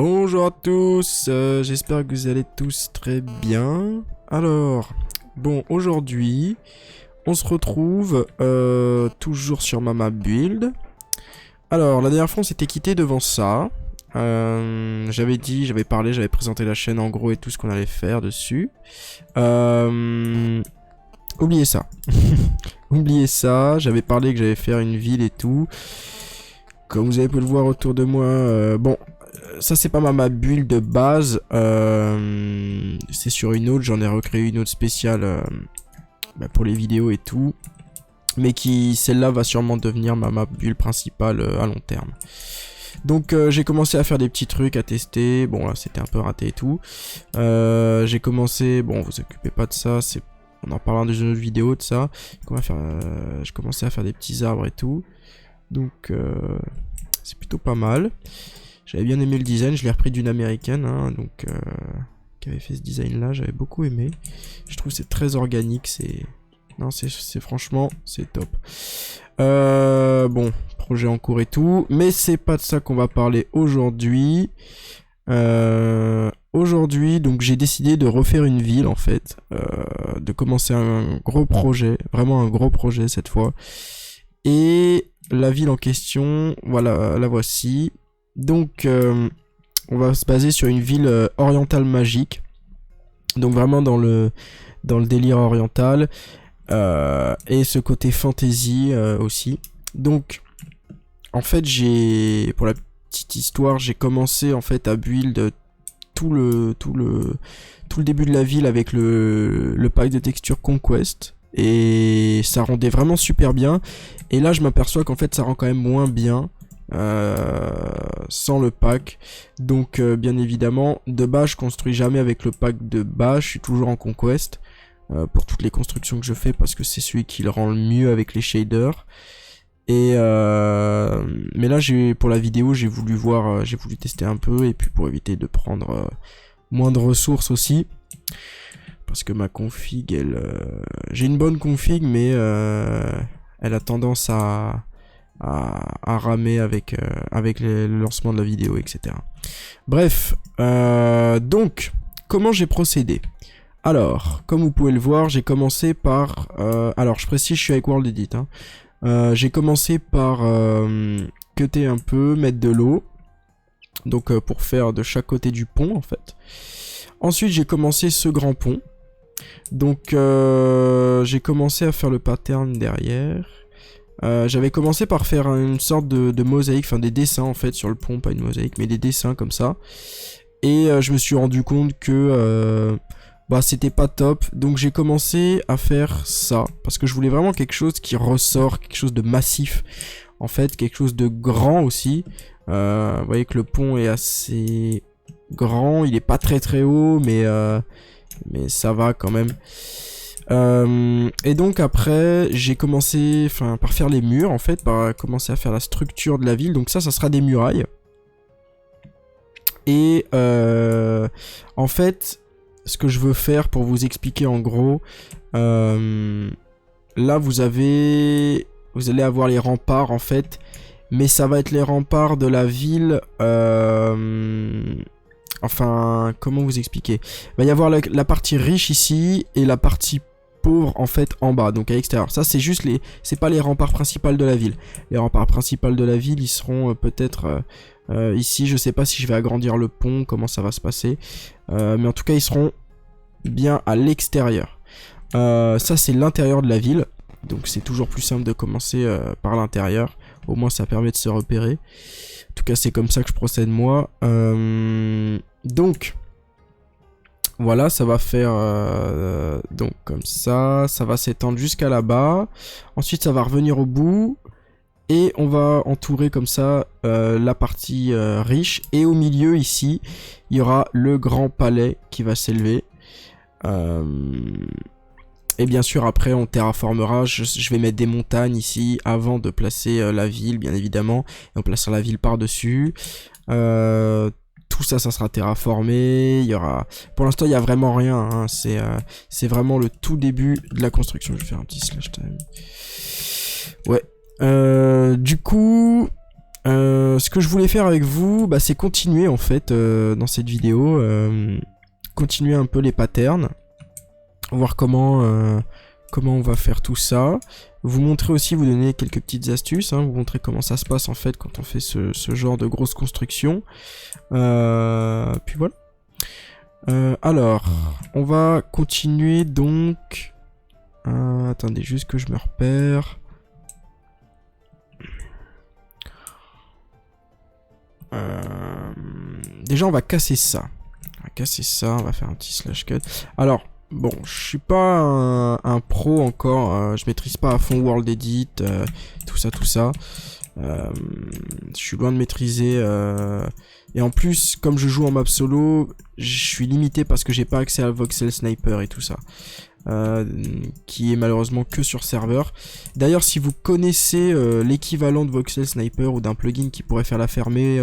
Bonjour à tous, j'espère que vous allez tous très bien. Alors, bon, aujourd'hui, on se retrouve toujours sur ma map build. Alors, la dernière fois, on s'était quitté devant ça. J'avais parlé, j'avais présenté la chaîne en gros et tout ce qu'on allait faire dessus. Oubliez ça. Oubliez ça, j'avais parlé que j'allais faire une ville et tout. Comme vous avez pu le voir autour de moi, bon, ça c'est pas ma map build de base, c'est sur une autre, j'en ai recréé une autre spéciale pour les vidéos et tout. Mais qui, celle-là va sûrement devenir ma map build principale à long terme. Donc j'ai commencé à faire des petits trucs à tester, bon là c'était un peu raté et tout. J'ai commencé, bon vous occupez pas de ça, on en parlera dans une autre vidéo de ça. J'ai commencé à faire des petits arbres et tout. Donc c'est plutôt pas mal. J'avais bien aimé le design, je l'ai repris d'une américaine, hein, donc qui avait fait ce design là, j'avais beaucoup aimé. Je trouve que c'est très organique, non, c'est franchement, c'est top. Bon, projet en cours et tout, mais c'est pas de ça qu'on va parler aujourd'hui. Aujourd'hui, donc j'ai décidé de refaire une ville en fait, de commencer un gros projet, vraiment un gros projet cette fois. Et la ville en question, voilà, la voici. Donc, on va se baser sur une ville orientale magique. Donc vraiment dans le délire oriental. Et ce côté fantasy aussi. Donc, en fait, pour la petite histoire, j'ai commencé en fait à build tout le début de la ville avec le pack de texture Conquest. Et ça rendait vraiment super bien. Et là, je m'aperçois qu'en fait, ça rend quand même moins bien. Sans le pack. Donc bien évidemment de base je construis jamais avec le pack de base, je suis toujours en Conquest pour toutes les constructions que je fais parce que c'est celui qui le rend le mieux avec les shaders. Et mais là pour la vidéo j'ai voulu tester un peu et puis pour éviter de prendre moins de ressources aussi parce que ma config j'ai une bonne config mais elle a tendance à ramer avec le lancement de la vidéo, etc. Bref, donc, comment j'ai procédé? Alors, comme vous pouvez le voir, j'ai commencé par... alors, je précise, je suis avec World Edit. Hein. J'ai commencé par cutter un peu, mettre de l'eau. Donc, pour faire de chaque côté du pont, en fait. Ensuite, j'ai commencé ce grand pont. Donc, j'ai commencé à faire le pattern derrière. J'avais commencé par faire une sorte de mosaïque, enfin des dessins en fait sur le pont, pas une mosaïque, mais des dessins comme ça. Et je me suis rendu compte que c'était pas top, donc j'ai commencé à faire ça, parce que je voulais vraiment quelque chose qui ressort, quelque chose de massif, en fait, quelque chose de grand aussi. Vous voyez que le pont est assez grand, il est pas très très haut, mais ça va quand même. Et donc après j'ai commencé par faire les murs en fait, par commencer à faire la structure de la ville. Donc ça sera des murailles. Et en fait ce que je veux faire pour vous expliquer en gros, là vous allez avoir les remparts en fait, mais ça va être les remparts de la ville. Enfin, comment vous expliquer? Il va y avoir la partie riche ici et la partie pauvre en fait en bas, donc à l'extérieur. Ça c'est juste c'est pas les remparts principaux de la ville. Les remparts principaux de la ville ils seront peut-être ici. Je sais pas si je vais agrandir le pont, comment ça va se passer, mais en tout cas ils seront bien à l'extérieur. Ça c'est l'intérieur de la ville, donc c'est toujours plus simple de commencer par l'intérieur. Au moins ça permet de se repérer. En tout cas c'est comme ça que je procède moi. Donc voilà, ça va faire donc comme ça va s'étendre jusqu'à là-bas. Ensuite ça va revenir au bout et on va entourer comme ça la partie riche. Et au milieu ici il y aura le grand palais qui va s'élever. Et bien sûr après on terraformera, je vais mettre des montagnes ici avant de placer la ville bien évidemment. Et on placera la ville par dessus. Tout ça sera terraformé. Il y aura... Pour l'instant il n'y a vraiment rien, hein. C'est vraiment le tout début de la construction. Je vais faire un petit slash time. Ouais. Du coup Ce que je voulais faire avec vous, bah, c'est continuer en fait dans cette vidéo, continuer un peu les patterns, voir comment on va faire tout ça, vous montrer aussi, vous donner quelques petites astuces, hein, vous montrer comment ça se passe en fait quand on fait ce genre de grosse construction. Puis voilà. Alors, on va continuer donc. Attendez, juste que je me repère. Déjà, on va casser ça. On va faire un petit slash cut. Alors, bon, je suis pas un pro encore. Je maîtrise pas à fond World Edit, tout ça. Je suis loin de maîtriser. Et en plus, comme je joue en map solo, je suis limité parce que j'ai pas accès à Voxel Sniper et tout ça. Qui est malheureusement que sur serveur. D'ailleurs, si vous connaissez l'équivalent de Voxel Sniper ou d'un plugin qui pourrait faire la fermée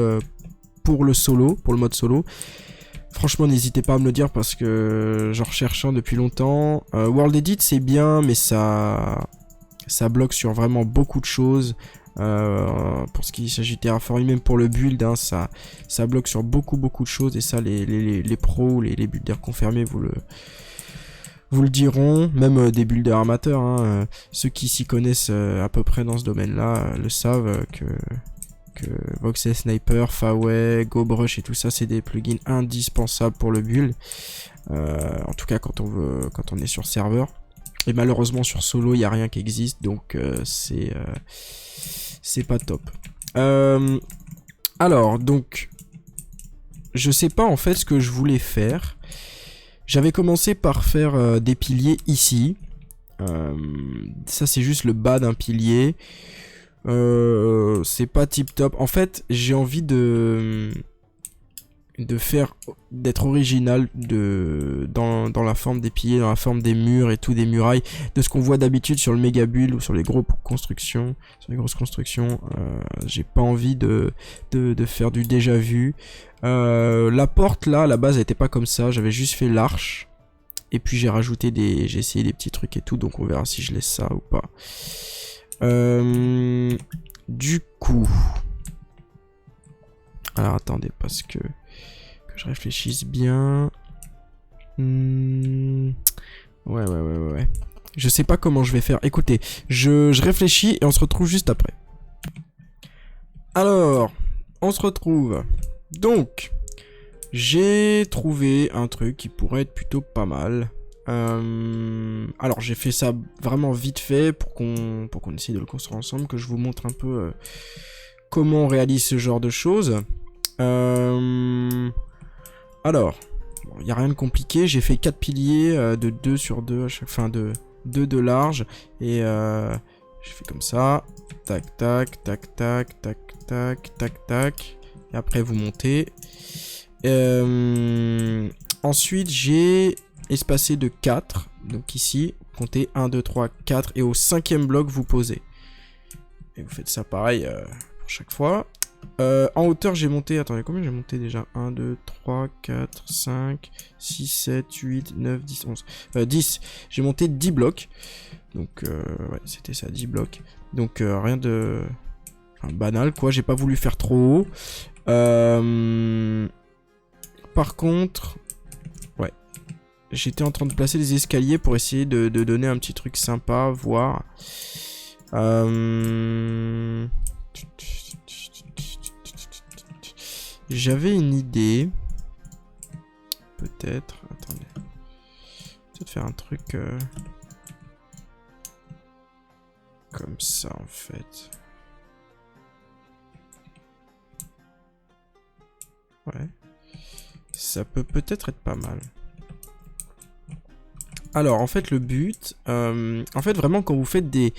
pour le mode solo, franchement n'hésitez pas à me le dire parce que j'en recherche un depuis longtemps. World Edit c'est bien, mais ça bloque sur vraiment beaucoup de choses. Pour ce qui s'agit de Terraforming, même pour le build, hein, ça bloque sur beaucoup de choses, et ça les pros, les builders confirmés vous le diront, même des builders amateurs, hein, ceux qui s'y connaissent à peu près dans ce domaine-là le savent que Voxel Sniper, Faway, GoBrush et tout ça, c'est des plugins indispensables pour le build. En tout cas quand on est sur serveur. Et malheureusement sur solo, il n'y a rien qui existe, donc c'est pas top. Alors, donc, je sais pas en fait ce que je voulais faire. J'avais commencé par faire des piliers ici. Ça c'est juste le bas d'un pilier. C'est pas tip top. En fait, j'ai envie d'être original dans la forme des piliers, dans la forme des murs et tout, des murailles, de ce qu'on voit d'habitude sur le méga build ou sur les grosses constructions. J'ai pas envie de faire du déjà vu. La porte là, à la base, elle était pas comme ça. J'avais juste fait l'arche. Et puis j'ai essayé des petits trucs et tout, donc on verra si je laisse ça ou pas. Du coup, alors attendez, parce que je réfléchisse bien. Ouais. Je sais pas comment je vais faire. Écoutez, je réfléchis et on se retrouve juste après. Alors, on se retrouve. Donc, j'ai trouvé un truc qui pourrait être plutôt pas mal. Alors, j'ai fait ça vraiment vite fait pour qu'on essaye de le construire ensemble, que je vous montre un peu comment on réalise ce genre de choses. Alors, il n'y a rien de compliqué, j'ai fait 4 piliers de 2 sur 2 à chaque fin, de 2 de large, et j'ai fait comme ça, tac tac, tac tac, tac tac, tac tac, et après vous montez. Ensuite j'ai espacé de 4, donc ici, comptez 1, 2, 3, 4, et au 5e bloc vous posez. Et vous faites ça pareil pour chaque fois. En hauteur j'ai monté, attendez, combien j'ai monté déjà? 1, 2, 3, 4, 5, 6, 7, 8, 9, 10, 11, 10, j'ai monté 10 blocs, donc ouais, c'était ça, 10 blocs, donc rien de banal quoi, j'ai pas voulu faire trop haut. Par contre, ouais, j'étais en train de placer des escaliers pour essayer de donner un petit truc sympa, voir. J'avais une idée. Peut-être. Attendez. Peut-être faire un truc comme ça en fait. Ouais. Ça peut peut-être être pas mal. Alors en fait le but, en fait vraiment quand vous faites des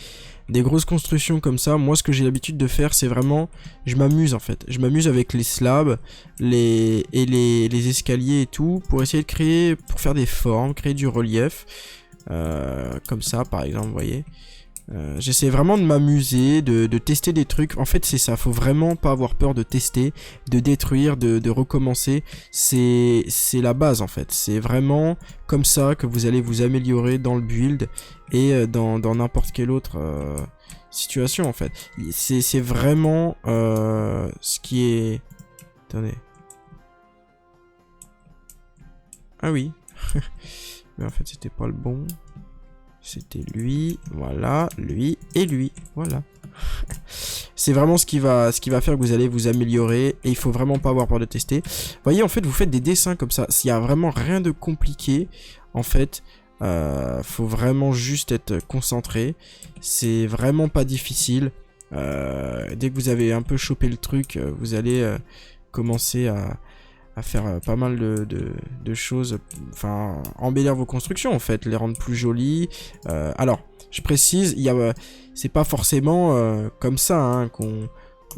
grosses constructions comme ça, moi ce que j'ai l'habitude de faire c'est vraiment, je m'amuse en fait. Je m'amuse avec les slabs, les escaliers et tout, pour essayer de créer, pour faire des formes, créer du relief. Comme ça par exemple, vous voyez. J'essaie vraiment de m'amuser, de tester des trucs. En fait, c'est ça. Faut vraiment pas avoir peur de tester, de détruire, de recommencer. C'est la base, en fait. C'est vraiment comme ça que vous allez vous améliorer dans le build et dans n'importe quelle autre situation, en fait. C'est vraiment ce qui est... Attendez. Ah oui. Mais en fait, c'était pas le bon. C'était lui, voilà, lui et lui, voilà. C'est vraiment ce qui va faire que vous allez vous améliorer et il faut vraiment pas avoir peur de tester. Vous voyez, en fait, vous faites des dessins comme ça. S'il y a vraiment rien de compliqué, en fait, faut vraiment juste être concentré. C'est vraiment pas difficile. Dès que vous avez un peu chopé le truc, vous allez commencer à faire pas mal de choses, enfin embellir vos constructions en fait, les rendre plus jolies. Alors, je précise, c'est pas forcément comme ça hein,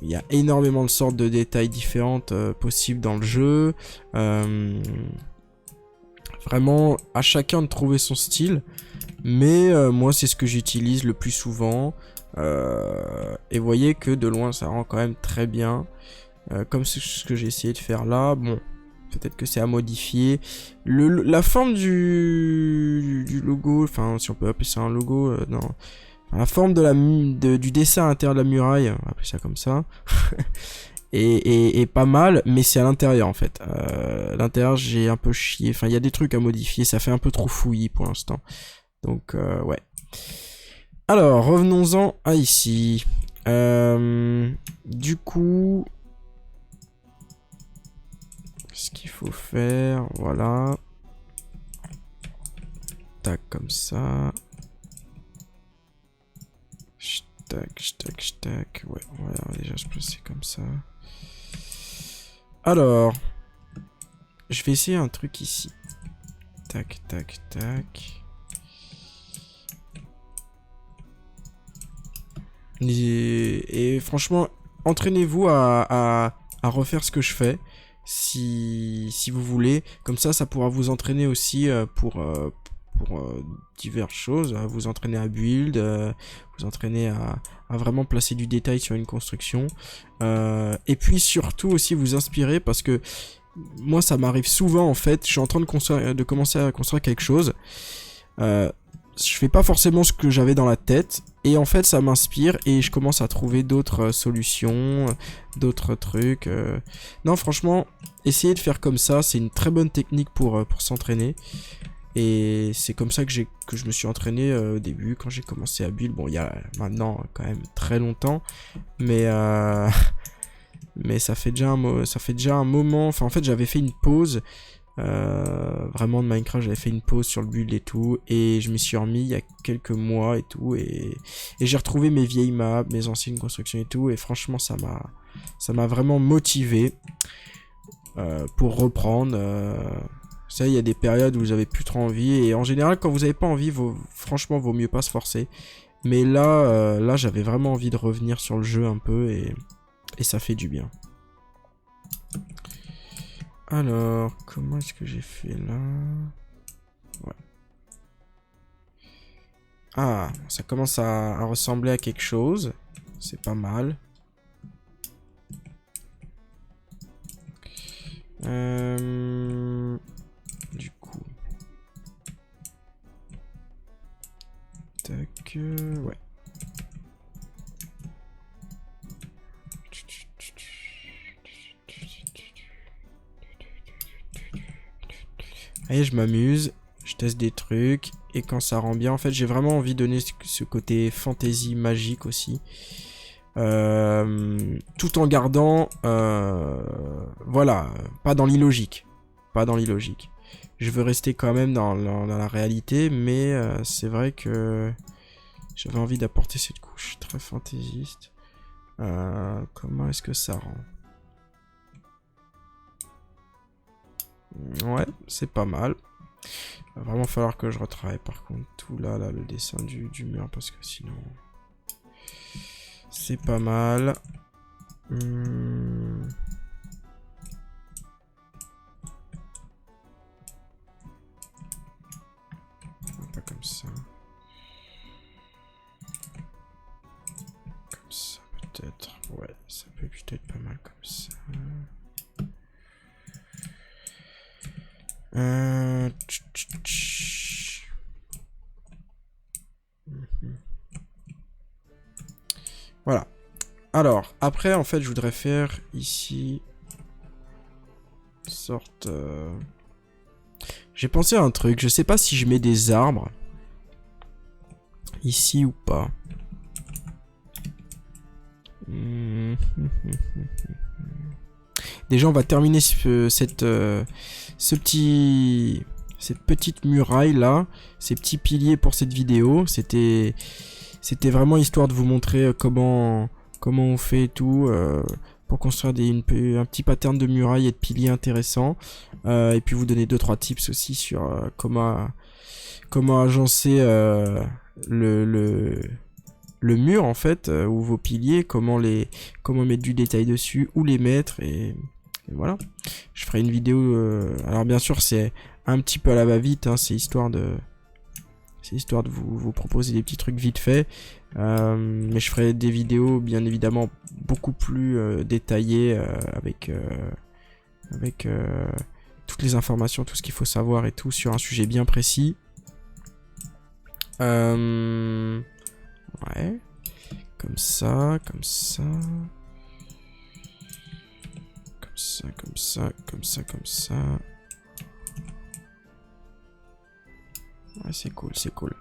il y a énormément de sortes de détails différentes possibles dans le jeu. Vraiment, à chacun de trouver son style, mais moi c'est ce que j'utilise le plus souvent. Et vous voyez que de loin ça rend quand même très bien. Comme ce que j'ai essayé de faire là, bon, peut-être que c'est à modifier. La forme du logo, enfin, si on peut appeler ça un logo, non. Enfin, la forme du dessin à l'intérieur de la muraille, on va appeler ça comme ça, est pas mal, mais c'est à l'intérieur en fait. L'intérieur, j'ai un peu chié, enfin, il y a des trucs à modifier, ça fait un peu trop fouillis pour l'instant. Donc, ouais. Alors, revenons-en à ici. Du coup... Ce qu'il faut faire, voilà. Tac, comme ça. Tac, tac, tac. Ouais, voilà, déjà je placer comme ça. Alors, je vais essayer un truc ici. Tac, tac, tac. Et franchement, entraînez-vous à refaire ce que je fais. Si vous voulez. Comme ça pourra vous entraîner aussi pour diverses choses. Vous entraîner à build, vous entraîner à vraiment placer du détail sur une construction. Et puis surtout aussi vous inspirer parce que moi ça m'arrive souvent en fait. Je suis en train de commencer à construire quelque chose. Je fais pas forcément ce que j'avais dans la tête et en fait ça m'inspire et je commence à trouver d'autres solutions, d'autres trucs. Non franchement, essayez de faire comme ça, c'est une très bonne technique pour s'entraîner et c'est comme ça que je me suis entraîné au début quand j'ai commencé à build. Bon, il y a maintenant quand même très longtemps, mais mais ça fait déjà un moment. Enfin en fait j'avais fait une pause. Vraiment de Minecraft, j'avais fait une pause sur le build et tout et je m'y suis remis il y a quelques mois et tout et j'ai retrouvé mes vieilles maps, mes anciennes constructions et tout et franchement ça m'a vraiment motivé pour reprendre. Ça, il y a des périodes où vous avez plus trop envie et en général quand vous avez pas envie, franchement vaut mieux pas se forcer. Mais là j'avais vraiment envie de revenir sur le jeu un peu et ça fait du bien. Alors, comment est-ce que j'ai fait là? Ouais. Ah, ça commence à ressembler à quelque chose. C'est pas mal. Du coup. Tac. Ouais. Allez, je m'amuse, je teste des trucs, et quand ça rend bien, en fait, j'ai vraiment envie de donner ce côté fantasy magique aussi. Tout en gardant, voilà, pas dans l'illogique. Pas dans l'illogique. Je veux rester quand même dans la réalité, mais c'est vrai que j'avais envie d'apporter cette couche très fantaisiste. Comment est-ce que ça rend? Ouais, c'est pas mal. Il va vraiment falloir que je retravaille par contre tout là le dessin du mur parce que sinon c'est pas mal. Pas comme ça. Voilà. Alors, après, en fait, je voudrais faire ici... sorte... J'ai pensé à un truc. Je sais pas si je mets des arbres. Ici ou pas. Déjà, on va terminer cette petite muraille là, ces petits piliers pour cette vidéo. C'était vraiment histoire de vous montrer comment on fait et tout pour construire un petit pattern de muraille et de piliers intéressant. Et puis vous donner 2-3 tips aussi sur comment agencer le mur en fait, ou vos piliers, comment mettre du détail dessus, où les mettre, et voilà. Je ferai une vidéo, alors bien sûr c'est un petit peu à la va-vite, hein, c'est histoire de vous proposer des petits trucs vite fait, mais je ferai des vidéos bien évidemment beaucoup plus détaillées, avec toutes les informations, tout ce qu'il faut savoir et tout sur un sujet bien précis. Ouais, comme ça, comme ça, comme ça, comme ça, comme ça, comme ça. Ouais, c'est cool, c'est cool.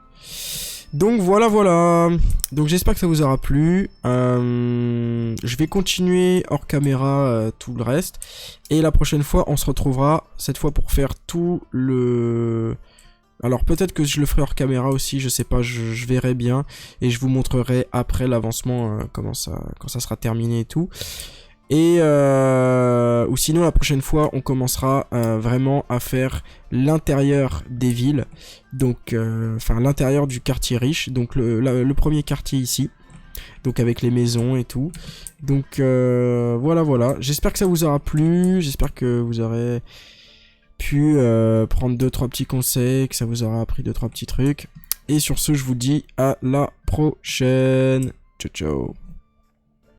Donc voilà, voilà. Donc j'espère que ça vous aura plu. Je vais continuer hors caméra tout le reste. Et la prochaine fois, on se retrouvera cette fois pour faire tout le... Alors peut-être que je le ferai hors caméra aussi, je sais pas, je verrai bien. Et je vous montrerai après l'avancement, quand ça sera terminé et tout. Et ou sinon la prochaine fois on commencera vraiment à faire l'intérieur des villes. Donc enfin l'intérieur du quartier riche. Donc le premier quartier ici. Donc avec les maisons et tout. Donc voilà voilà. J'espère que ça vous aura plu. J'espère que vous aurez pu prendre 2-3 petits conseils, que ça vous aura appris 2-3 petits trucs. Et sur ce, je vous dis à la prochaine. Ciao ciao.